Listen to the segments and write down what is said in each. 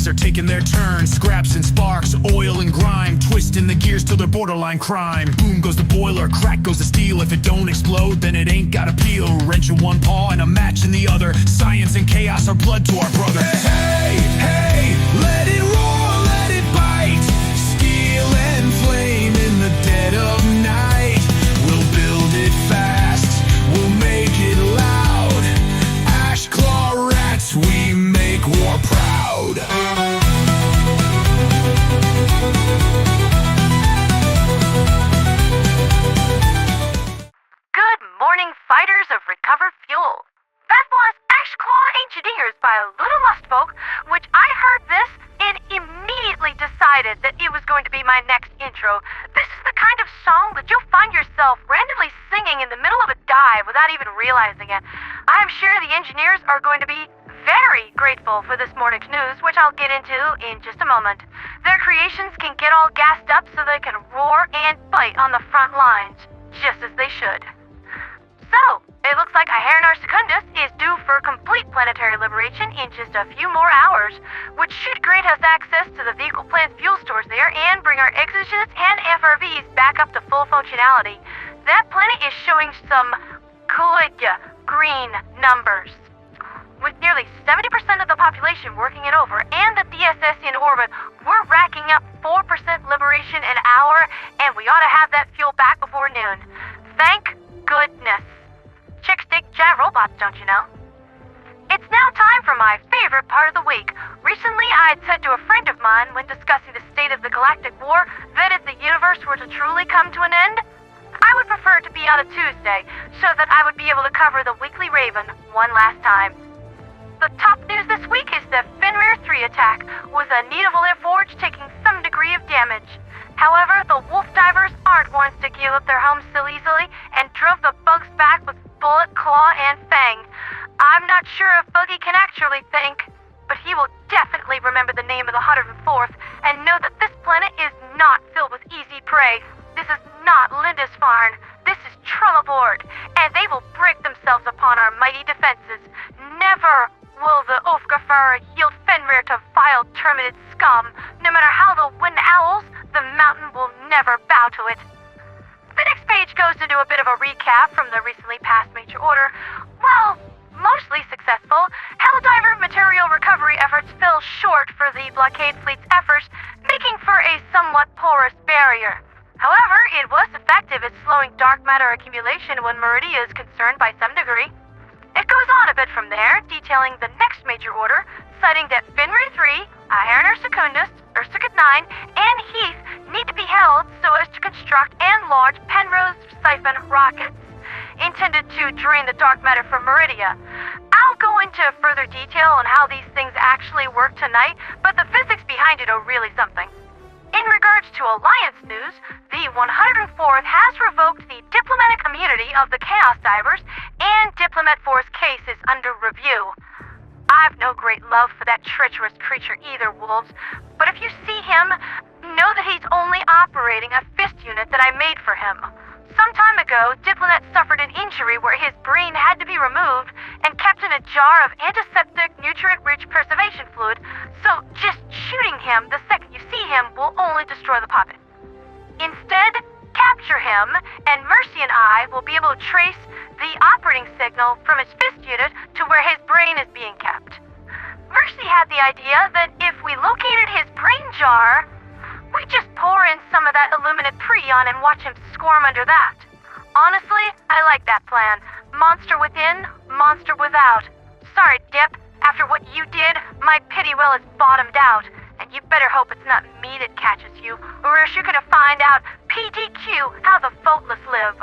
engineers are taking their turn. Scraps and sparks, oil and grime, twisting the gears till they're borderline crime. Boom goes the boiler, crack goes the steel. If it don't explode, then it ain't got appeal. Wrench in one paw and a match in the other. Science and chaos are blood to our brother. Hey, hey, let it roar, let it bite. Steel and flame in the dead of night. We'll build it fast, we'll make it loud. Ash claw rats, we make war proud. Good morning, fighters of recovered fuel. That was Ash Claw Engineers by Little Lustfolk, which I heard this and immediately decided that it was going to be my next intro. This is the kind of song that you'll find yourself randomly singing in the middle of a dive without even realizing it. I'm sure the engineers are going to be very grateful for this morning's news, which I'll get into in just a moment. Their creations can get all gassed up so they can roar and bite on the front lines, just as they should. So, it looks like Achernar Secundus is due for complete planetary liberation in just a few more hours, which should grant us access to the vehicle plant's fuel stores there and bring our exogenous and FRVs back up to full functionality. That planet is showing some good green numbers. With nearly 70% of the population working it over and the DSS in orbit, we're racking up 4% liberation an hour, and we ought to have that fuel back before noon. Thank goodness. Chicks dig giant robots, don't you know? It's now time for my favorite part of the week. Recently, I had said to a friend of mine when discussing the state of the galactic war that if the universe were to truly come to an end, I would prefer to be on a Tuesday so that I would be able to cover the Weekly Raven one last time. The top news this week is the Fenrir 3 attack, with a Needle Forge taking some degree of damage. However, the wolf divers aren't ones to give up their homes so easily and drove the bugs back with bullet, claw, and fang. I'm not sure if Buggy can actually think, but he will definitely remember the name of the 104th and know that this planet is not filled with easy prey. This is not Lindisfarne. This is Trelleborg, and they will break themselves upon our mighty defenses. Never will the Ulfgafar yield Fenrir to vile Terminid scum. No matter how the wind howls, the mountain will never bow to it. The next page goes into a bit of a recap from the recently passed major order. Well, mostly successful. Helldiver material recovery efforts fell short for the blockade fleet's efforts, making for a somewhat porous barrier. However, it was effective at slowing dark matter accumulation when Meridia is concerned by some degree. It goes on a bit from there, detailing the next major order, citing that Fenrir 3, Achernar Secundus, Ursicid 9, and Heath need to be held so as to construct and launch Penrose Siphon rockets, intended to drain the dark matter from Meridia. I'll go into further detail on how these things actually work tonight, but the physics behind it are really something. In regards to Alliance news, the 104th has revoked the diplomatic immunity of the Chaos Divers, and Diplomat 4's case is under review. I've no great love for that treacherous creature either, Wolves, but if you see him, know that he's only operating a fist unit that I made for him. Some time ago, Diplomat suffered an injury where his brain had to be removed and kept in a jar of antiseptic, nutrient-rich preservation fluid, so just shooting him the second you see him will only destroy the puppet. Instead, capture him, and Mercy and I will be able to trace the operating signal from his fist unit to where his brain is being kept. Mercy had the idea that if we located his brain jar, we just pour in some of that Illuminate Prion and watch him squirm under that. Honestly, I like that plan. Monster within, monster without. Sorry, Dip. After what you did, my pity well is bottomed out. And you better hope it's not me that catches you, or else you're gonna find out PDQ how the voteless live.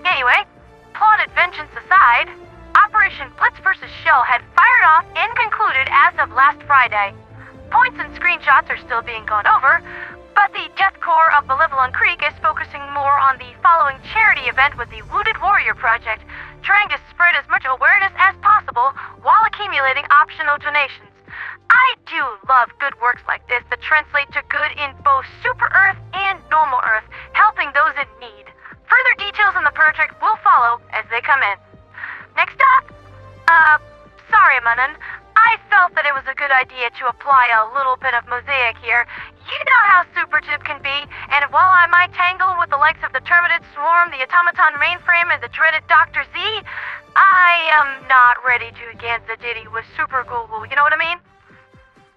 Anyway, plotted vengeance aside, Operation Blitz vs. Shell had fired off and concluded as of last Friday. Points and screenshots are still being gone over, but the Death Corps of Malevolent Creek is focusing more on the following charity event with the Wounded Warrior Project, trying to spread as much awareness as possible while accumulating optional donations. I do love good works like this that translate to good in both Super Earth and Normal Earth, helping those in need. Further details on the project will follow as they come in. Next up, sorry, Manan. I fell felt that it was a good idea to apply a little bit of mosaic here. You know how Supertube can be, and while I might tangle with the likes of the Terminids Swarm, the Automaton Mainframe, and the dreaded Dr. Z, I am not ready to ganza ditty with Super Google, you know what I mean?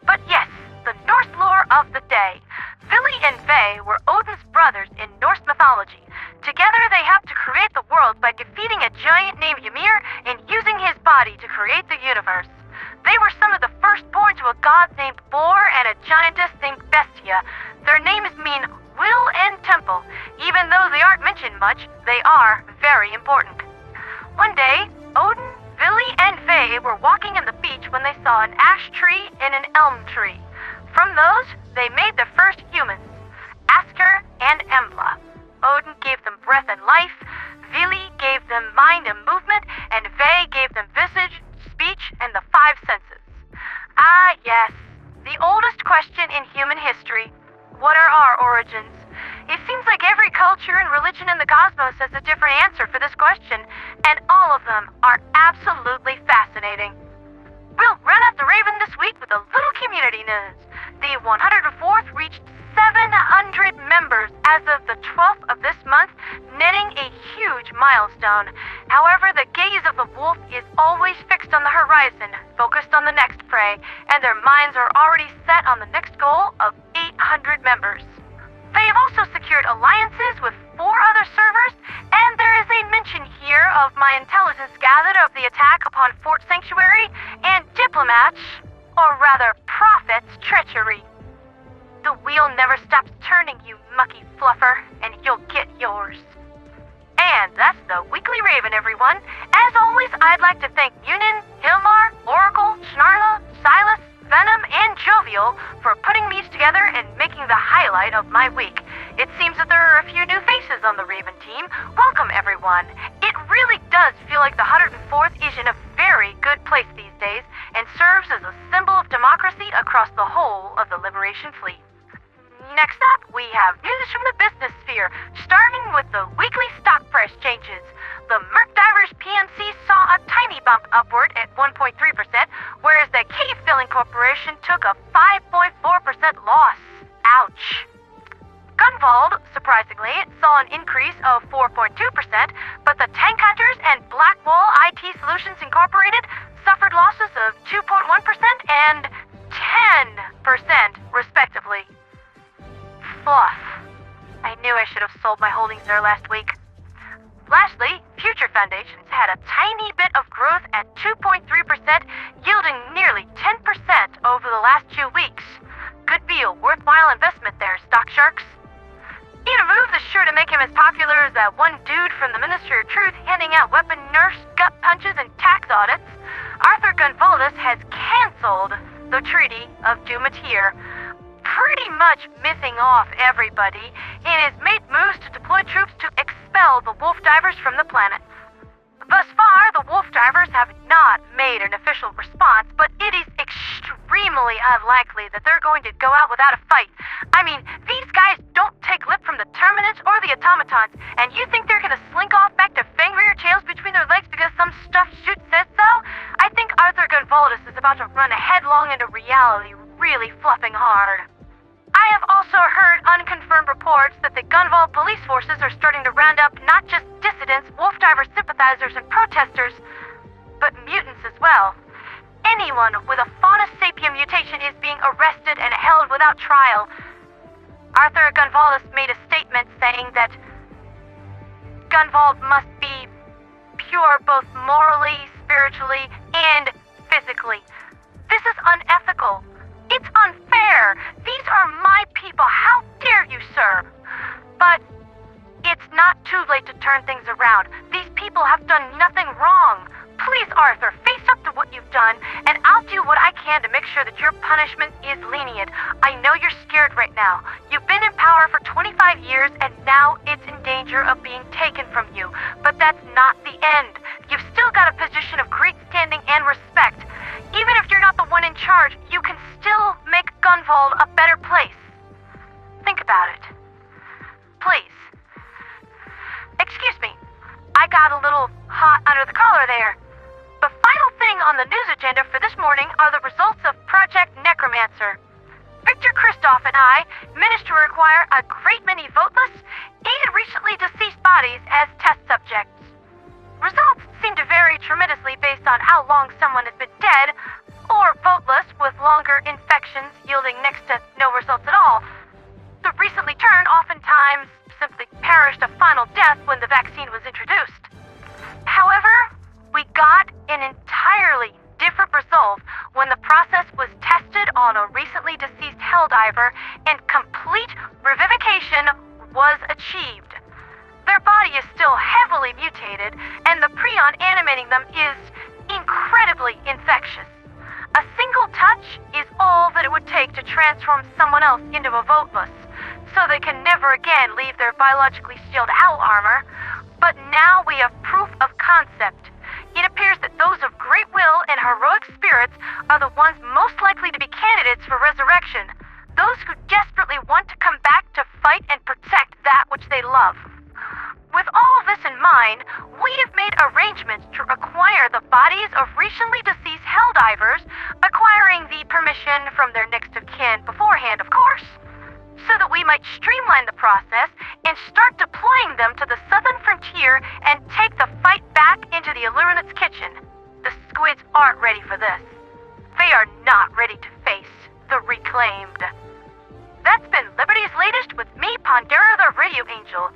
But yes, the Norse lore of the day. Vili and Ve were Odin's brothers in Norse mythology. Together they helped to create the world by defeating a giant named Ymir and using his body to create the universe. They were some of the firstborn to a god named Bor and a giantess named Bestia. Their names mean will and temple. Even though they aren't mentioned much, they are very important. One day, Odin, Vili, and Ve were walking on the beach when they saw an ash tree and an elm tree. From those, they made the first humans, Esker and Embla. Odin gave them breath and life, Vili gave them mind and movement, and Ve gave them visage, speech, and the five senses. Ah, yes, the oldest question in human history. What are our origins? It seems like every culture and religion in the cosmos has a different answer for this question, and all of them are absolutely fascinating. We'll run up the Raven this week with a little community news. The 104th reached 700 members as of the 12th of this month, netting a huge milestone. However, the gaze of the wolf is always fixed on the horizon, focused on the next prey, and their minds are already set on the next goal of 800 members. They have also secured alliances with 4 other servers, and there is a mention here of my intelligence gathered of the attack upon Fort Sanctuary and Diplomats, or rather Prophet's treachery. The wheel never stops turning, you mucky fluffer, and you'll get yours. And that's the Weekly Raven, everyone. As always, I'd like to thank Munin, Hilmar, Oracle, Snarla, Silas, Venom, and Jovial for putting these together and making the highlight of my week. It seems that there are a few new faces on the Raven team. Welcome, everyone. It really does feel like the 104th is in a very good place these days and serves as a symbol of democracy across the whole of the Liberation Fleet. Next up, we have news from the business sphere, starting with the weekly stock price changes. The Merc Divers PNC saw a tiny bump upward at 1.3%, whereas the Cave Filling Corporation took a 5.4% loss. Ouch. Gunvald, surprisingly, saw an increase of 4.2%, but the Tank Hunters and Blackwall IT Solutions Incorporated suffered losses of 2.1% and 10%, respectively. Fluff. I knew I should have sold my holdings there last week. Lastly, Future Foundations had a tiny bit of growth at 2.3%, yielding nearly 10% over the last 2 weeks. Good deal, worthwhile investment there, stock sharks. In a move that's sure to make him as popular as that one dude from the Ministry of Truth handing out weapon nerfs, gut punches, and tax audits, Arthur Gunvaldus has canceled the Treaty of Dumatir, pretty much missing off everybody, and has made moves to deploy troops to expel the wolf divers from the planet. Thus far, the wolf divers have not made an official response, but it is extremely unlikely that they're going to go out without a fight. I mean, these guys don't take lip from the Terminids or the automatons, and you think they're gonna slink off back to finger your tails between their legs because some stuffed suit says so? I think Arthur Gunvaldus is about to run headlong into reality, really fluffing hard. I have also heard unconfirmed reports that the Gunvald police forces are starting to round up not just dissidents, wolf diver sympathizers, and protesters, but mutants as well. Anyone with a Fauna sapien mutation is being arrested and held without trial. Arthur Gunvaldus made a statement saying that Gunvald must be pure both morally, spiritually, and physically. This is unethical. It's unfair. These are my people. How dare you, sir? But it's not too late to turn things around. These people have done nothing wrong. Please, Arthur, face up to what you've done, and I'll do what I can to make sure that your punishment is lenient. I know you're scared right now. You've been in power for 25 years, and now it's in danger of being taken from you. But that's not the end. You've still got a position of great standing and respect. Even if you're not the one in charge, you can still make Gunvald a better place. Think about it. Please. Excuse me. I got a little hot under the collar there. The final thing on the news agenda for this morning are the results of Project Necromancer. Victor Kristoff and I managed to acquire a great many voteless and recently deceased bodies as test subjects. Results seem to vary tremendously based on how long someone has been dead, or voteless with longer infections yielding next to no results at all. The recently turned oftentimes simply perished a final death when the vaccine was introduced. However, we got an entirely different result when the process was tested on a recently deceased helldiver and complete revivication was achieved. Their body is still heavily mutated, and the prion animating them is incredibly infectious. A single touch is all that it would take to transform someone else into a voteless, so they can never again leave their biologically sealed owl armor. But now we have proof of concept. It appears that those of great will and heroic spirits are the ones most likely to be candidates for resurrection, those who desperately want to come back to fight and protect that which they love. With all of this in mind, we have made arrangements to acquire the bodies of recently deceased helldivers, acquiring the permission from their next of kin beforehand, of course, so that we might streamline the process and start deploying them to the southern frontier and take the fight back into the Illuminate's kitchen. The squids aren't ready for this. They are not ready to face the Reclaimed. That's been Liberty's latest with me, Pandera the Radio Angel.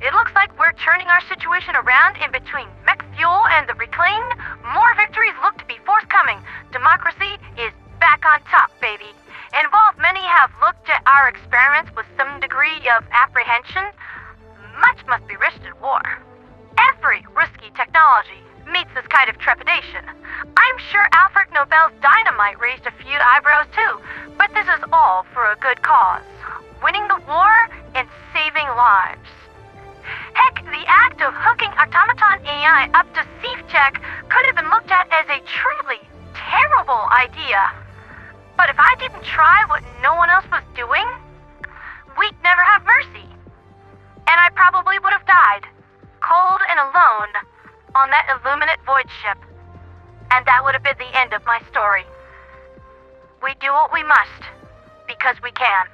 It looks like we're turning our situation around in between mech fuel and the Reclaimed. More victories look to be forthcoming. Democracy is back on top, baby. And while many have looked at our experiments with some degree of apprehension, much must be risked in war. Every risky technology meets this kind of trepidation. I'm sure Alfred Nobel's dynamite raised a few eyebrows too, but this is all for a good cause. Winning the war and saving lives. Heck, the act of hooking automaton AI up to SEAF check could have been looked at as a truly terrible idea. But if I didn't try what no one else was doing, we'd never have mercy. And I probably would have died, cold and alone, on that Illuminate void ship. And that would have been the end of my story. We do what we must, because we can.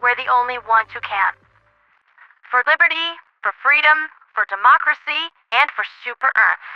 We're the only ones who can. For liberty, for freedom, for democracy, and for Super Earth.